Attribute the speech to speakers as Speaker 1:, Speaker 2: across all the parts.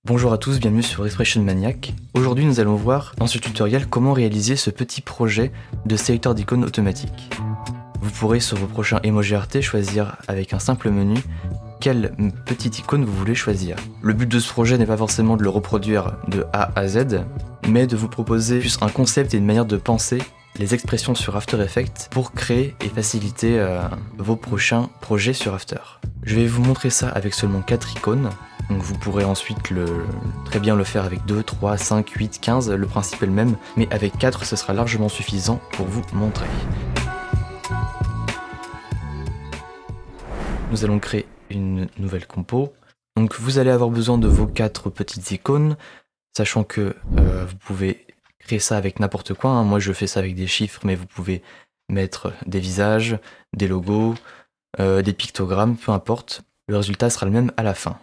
Speaker 1: Bonjour à tous, bienvenue sur Expression Maniac. Aujourd'hui nous allons voir dans ce tutoriel comment réaliser ce petit projet de sélecteur d'icônes automatique. Vous pourrez sur vos prochains emoji choisir avec un simple menu quelle petite icône vous voulez choisir. Le but de ce projet n'est pas forcément de le reproduire de A à Z, mais de vous proposer juste un concept et une manière de penser les expressions sur After Effects pour créer et faciliter vos prochains projets sur After. Je vais vous montrer ça avec seulement 4 icônes. Donc vous pourrez ensuite très bien le faire avec 2, 3, 5, 8, 15, le principe est le même, mais avec 4 ce sera largement suffisant pour vous montrer. Nous allons créer une nouvelle compo. Donc vous allez avoir besoin de vos 4 petites icônes, sachant que vous pouvez créer ça avec n'importe quoi. Moi je fais ça avec des chiffres, mais vous pouvez mettre des visages, des logos, des pictogrammes, peu importe. Le résultat sera le même à la fin.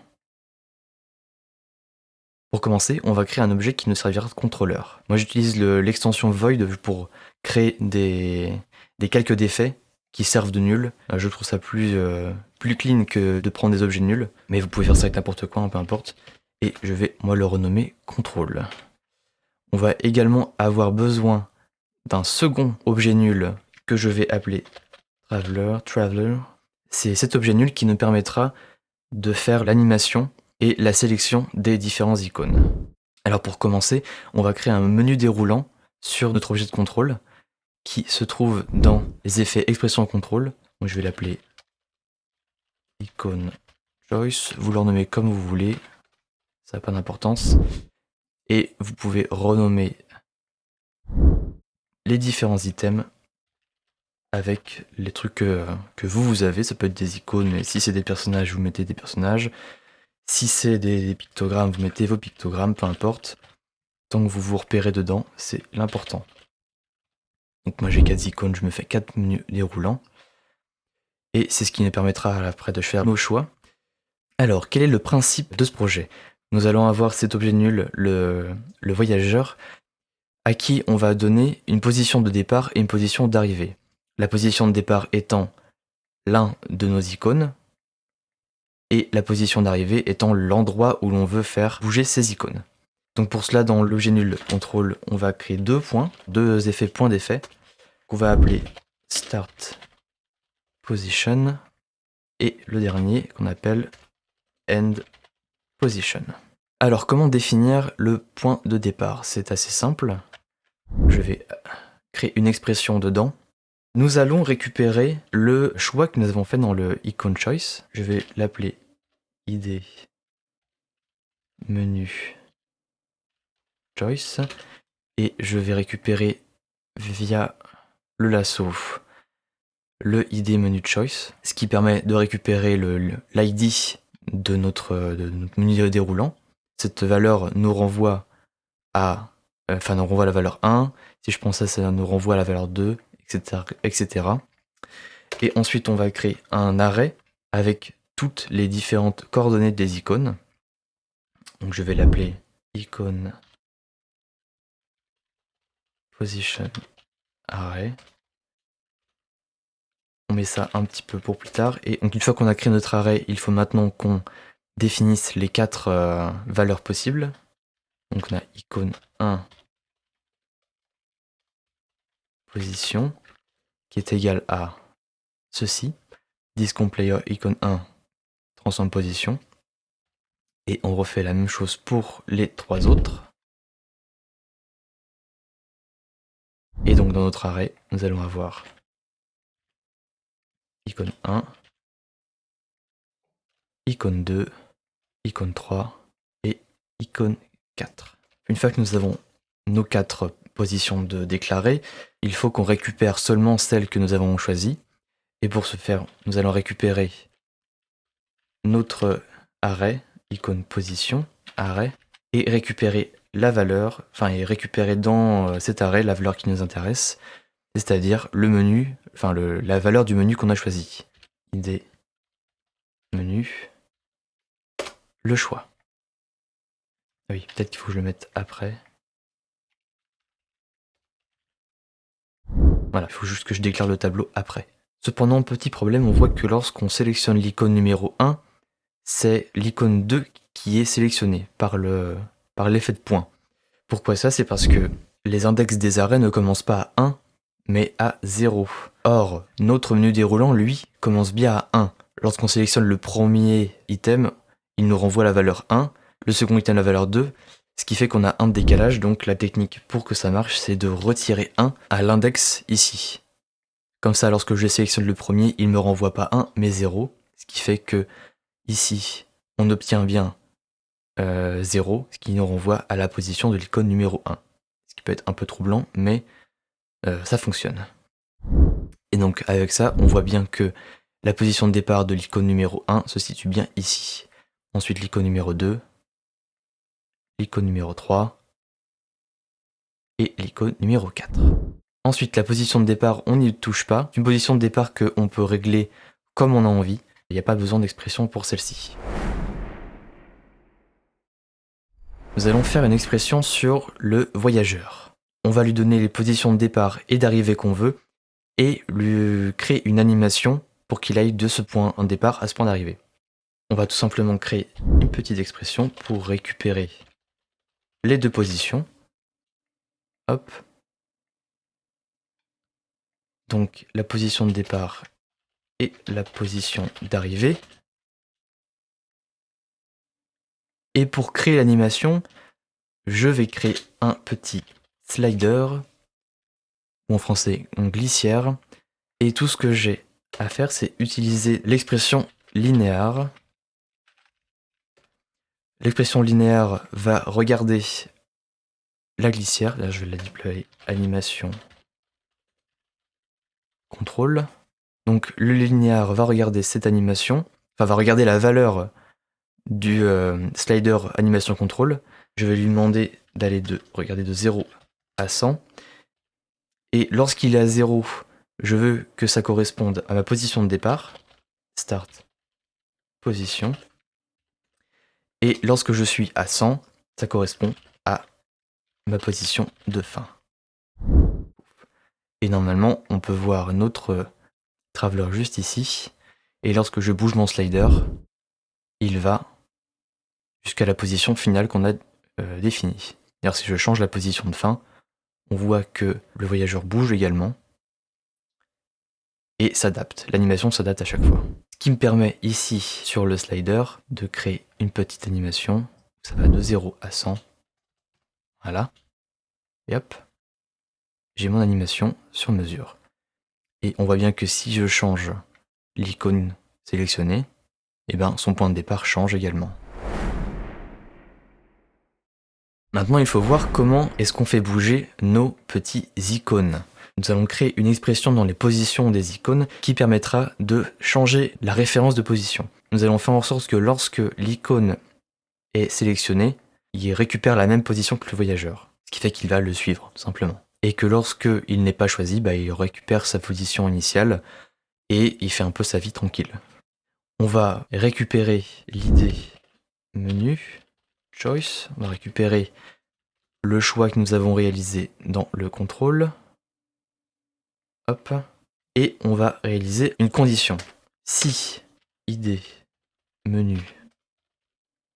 Speaker 1: Pour commencer, on va créer un objet qui nous servira de contrôleur. Moi j'utilise l'extension Void pour créer des calques d'effets qui servent de nul. Je trouve ça plus clean que de prendre des objets nuls, mais vous pouvez faire ça avec n'importe quoi, peu importe. Et je vais moi le renommer contrôle. On va également avoir besoin d'un second objet nul que je vais appeler Traveler. C'est cet objet nul qui nous permettra de faire l'animation et la sélection des différentes icônes. Alors pour commencer, on va créer un menu déroulant sur notre objet de contrôle qui se trouve dans les effets expression contrôle. Donc je vais l'appeler icône choice, vous le renommez comme vous voulez, ça n'a pas d'importance. Et vous pouvez renommer les différents items avec les trucs que vous avez. Ça peut être des icônes, mais si c'est des personnages, vous mettez des personnages. Si c'est des pictogrammes, vous mettez vos pictogrammes, peu importe. Tant que vous vous repérez dedans, c'est l'important. Donc moi j'ai 4 icônes, je me fais 4 menus déroulants. Et c'est ce qui nous permettra après de faire nos choix. Alors, quel est le principe de ce projet? Nous allons avoir cet objet nul, le voyageur, à qui on va donner une position de départ et une position d'arrivée. La position de départ étant l'un de nos icônes, et la position d'arrivée étant l'endroit où l'on veut faire bouger ces icônes. Donc pour cela, dans l'objet nul contrôle, on va créer deux effets points d'effet, qu'on va appeler start position, et le dernier qu'on appelle end position. Alors comment définir le point de départ? C'est assez simple. Je vais créer une expression dedans. Nous allons récupérer le choix que nous avons fait dans le icon choice. Je vais l'appeler id menu choice et je vais récupérer via le lasso le id menu choice, ce qui permet de récupérer l'id de notre menu déroulant. Cette valeur nous renvoie à la valeur 1. Si je pense ça nous renvoie à la valeur 2, etc. Et ensuite on va créer un array avec toutes les différentes coordonnées des icônes. Donc je vais l'appeler icône position array. On met ça un petit peu pour plus tard. Et donc une fois qu'on a créé notre array, il faut maintenant qu'on définisse les 4 valeurs possibles. Donc on a icône 1 position qui est égal à ceci. Displayer icône 1 transform position. Et on refait la même chose pour les 3 autres. Et donc dans notre array, nous allons avoir icône 1, icône 2, icône 3 et icône 4. Une fois que nous avons nos 4 positions de déclarées, il faut qu'on récupère seulement celles que nous avons choisies. Et pour ce faire, nous allons récupérer notre array, icône position, array, et récupérer la valeur, et récupérer dans cet array la valeur qui nous intéresse, c'est-à-dire le menu, la valeur du menu qu'on a choisi. id menu, le choix. Ah oui, peut-être qu'il faut que je le mette après. Voilà, il faut juste que je déclare le tableau après. Cependant, petit problème, on voit que lorsqu'on sélectionne l'icône numéro 1, c'est l'icône 2 qui est sélectionné par l'effet de point. Pourquoi ça? C'est parce que les index des arrêts ne commencent pas à 1, mais à 0. Or, notre menu déroulant, lui, commence bien à 1. Lorsqu'on sélectionne le premier item, il nous renvoie la valeur 1, le second item la valeur 2, ce qui fait qu'on a un décalage, donc la technique pour que ça marche, c'est de retirer 1 à l'index ici. Comme ça, lorsque je sélectionne le premier, il ne me renvoie pas 1, mais 0, ce qui fait que ici, on obtient bien 0, ce qui nous renvoie à la position de l'icône numéro 1. Ce qui peut être un peu troublant, mais ça fonctionne. Et donc avec ça, on voit bien que la position de départ de l'icône numéro 1 se situe bien ici. Ensuite l'icône numéro 2, l'icône numéro 3 et l'icône numéro 4. Ensuite la position de départ, on n'y touche pas. C'est une position de départ qu'on peut régler comme on a envie. Il n'y a pas besoin d'expression pour celle-ci. Nous allons faire une expression sur le voyageur. On va lui donner les positions de départ et d'arrivée qu'on veut et lui créer une animation pour qu'il aille de ce point de départ à ce point d'arrivée. On va tout simplement créer une petite expression pour récupérer les deux positions. Hop. Donc la position de départ et la position d'arrivée. Et pour créer l'animation, je vais créer un petit slider, ou en français une glissière. Et tout ce que j'ai à faire, c'est utiliser l'expression linéaire. L'expression linéaire va regarder la glissière. Là, je vais la déployer animation contrôle. Donc le linéaire va regarder cette animation, enfin va regarder la valeur du slider animation contrôle. Je vais lui demander d'aller regarder de 0 à 100. Et lorsqu'il est à 0, je veux que ça corresponde à ma position de départ. Start, position. Et lorsque je suis à 100, ça correspond à ma position de fin. Et normalement, on peut voir notre traveler juste ici. Et lorsque je bouge mon slider, il va jusqu'à la position finale qu'on a définie. D'ailleurs, si je change la position de fin, on voit que le voyageur bouge également et s'adapte. L'animation s'adapte à chaque fois. Ce qui me permet ici, sur le slider, de créer une petite animation. Ça va de 0 à 100. Voilà. Et hop. J'ai mon animation sur mesure. Et on voit bien que si je change l'icône sélectionnée, eh ben, son point de départ change également. Maintenant, il faut voir comment est-ce qu'on fait bouger nos petits icônes. Nous allons créer une expression dans les positions des icônes qui permettra de changer la référence de position. Nous allons faire en sorte que lorsque l'icône est sélectionnée, il récupère la même position que le voyageur, ce qui fait qu'il va le suivre, tout simplement. Et que lorsque il n'est pas choisi, il récupère sa position initiale et il fait un peu sa vie tranquille. On va récupérer l'idée menu, choice, on va récupérer le choix que nous avons réalisé dans le contrôle. Hop. Et on va réaliser une condition. Si id menu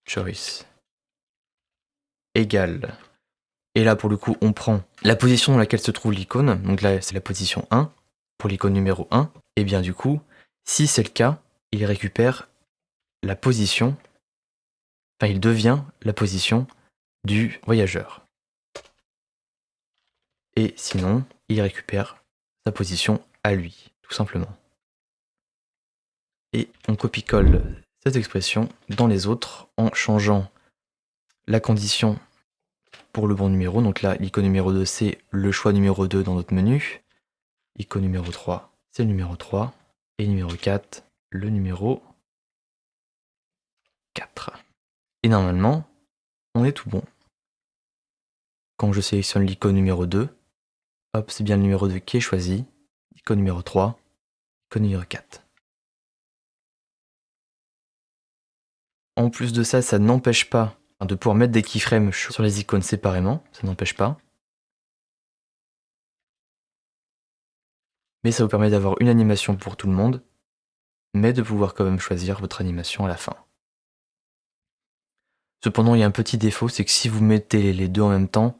Speaker 1: choice égale, et là pour le coup on prend la position dans laquelle se trouve l'icône, donc là c'est la position 1 pour l'icône numéro 1, et bien du coup, si c'est le cas, il récupère la position, enfin il devient la position du voyageur. Et sinon, il récupère sa position à lui, tout simplement. Et on copie-colle cette expression dans les autres en changeant la condition pour le bon numéro. Donc là, l'icône numéro 2, c'est le choix numéro 2 dans notre menu. Icône numéro 3, c'est le numéro 3. Et numéro 4, le numéro 4. Et normalement, on est tout bon. Quand je sélectionne l'icône numéro 2, hop, c'est bien le numéro 2 qui est choisi. Icône numéro 3, icône numéro 4. En plus de ça, ça n'empêche pas de pouvoir mettre des keyframes sur les icônes séparément, ça n'empêche pas. Mais ça vous permet d'avoir une animation pour tout le monde, mais de pouvoir quand même choisir votre animation à la fin. Cependant, il y a un petit défaut, c'est que si vous mettez les deux en même temps,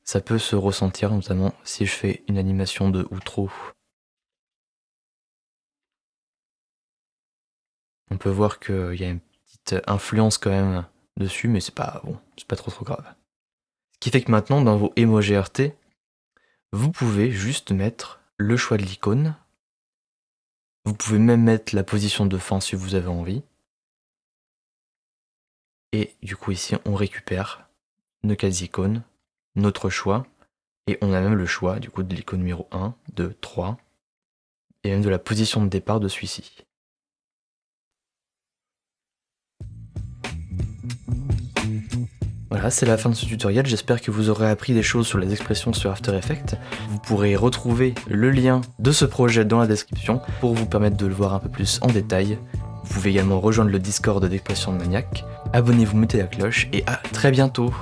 Speaker 1: ça peut se ressentir, notamment si je fais une animation de outro. On peut voir qu'il y a une petite influence quand même dessus, mais c'est pas trop grave. Ce qui fait que maintenant, dans vos emojis RT, vous pouvez juste mettre le choix de l'icône. Vous pouvez même mettre la position de fin si vous avez envie. Et du coup ici, on récupère nos 4 icônes, notre choix, et on a même le choix du coup de l'icône numéro 1, 2, 3, et même de la position de départ de celui-ci. Voilà, c'est la fin de ce tutoriel, j'espère que vous aurez appris des choses sur les expressions sur After Effects. Vous pourrez retrouver le lien de ce projet dans la description pour vous permettre de le voir un peu plus en détail. Vous pouvez également rejoindre le Discord d'Expression de Maniac. Abonnez-vous, mettez la cloche et à très bientôt.